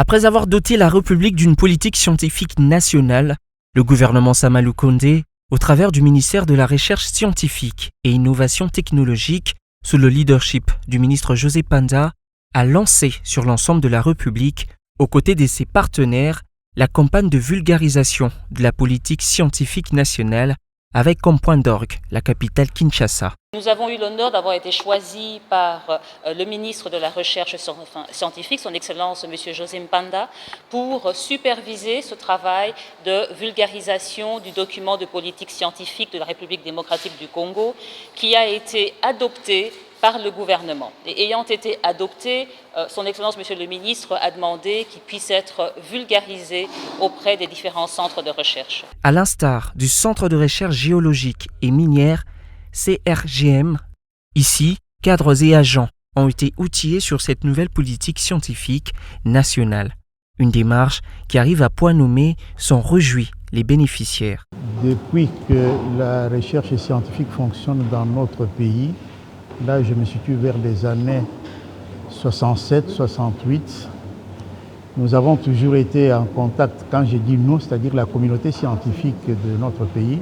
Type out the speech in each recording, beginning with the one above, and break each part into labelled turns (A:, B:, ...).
A: Après avoir doté la République d'une politique scientifique nationale, le gouvernement Samalou Condé, au travers du ministère de la Recherche scientifique et Innovation technologique, sous le leadership du ministre José Panda, a lancé sur l'ensemble de la République, aux côtés de ses partenaires, la campagne de vulgarisation de la politique scientifique nationale avec comme point d'orgue la capitale Kinshasa.
B: Nous avons eu l'honneur d'avoir été choisis par le ministre de la Recherche scientifique, son Excellence M. José Panda, pour superviser ce travail de vulgarisation du document de politique scientifique de la République démocratique du Congo qui a été adopté par le gouvernement. Et ayant été adopté, son Excellence Monsieur le Ministre a demandé qu'il puisse être vulgarisé auprès des différents centres de recherche.
A: À l'instar du Centre de recherche géologique et minière CRGM, ici, cadres et agents ont été outillés sur cette nouvelle politique scientifique nationale. Une démarche qui arrive à point nommé sont réjouis les bénéficiaires.
C: Depuis que la recherche scientifique fonctionne dans notre pays, là je me situe vers les années 67-68, nous avons toujours été en contact, quand je dis nous, c'est-à-dire la communauté scientifique de notre pays,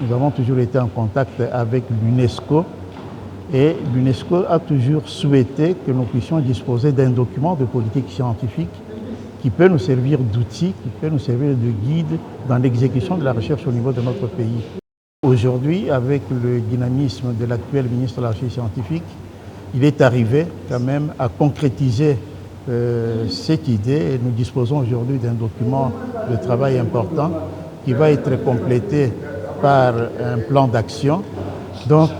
C: nous avons toujours été en contact avec l'UNESCO et l'UNESCO a toujours souhaité que nous puissions disposer d'un document de politique scientifique qui peut nous servir d'outil, qui peut nous servir de guide dans l'exécution de la recherche au niveau de notre pays. Aujourd'hui, avec le dynamisme de l'actuel ministre de la Recherche scientifique, il est arrivé quand même à concrétiser cette idée et nous disposons aujourd'hui d'un document de travail important qui va être complété par un plan d'action. Donc,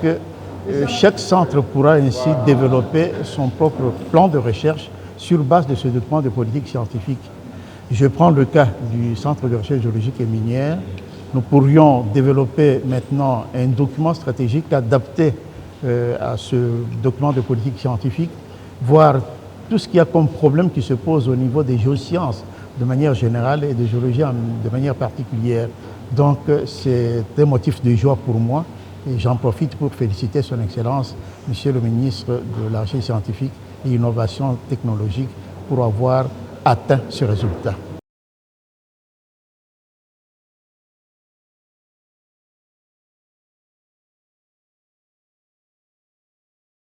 C: chaque centre pourra ainsi développer son propre plan de recherche sur base de ce document de politique scientifique. Je prends le cas du Centre de recherche géologique et minière. Nous pourrions développer maintenant un document stratégique adapté à ce document de politique scientifique, voir tout ce qu'il y a comme problème qui se pose au niveau des géosciences de manière générale et de géologie de manière particulière. Donc c'est un motif de joie pour moi et j'en profite pour féliciter son Excellence, Monsieur le ministre de la Recherche scientifique et Innovation technologique pour avoir atteint ce résultat.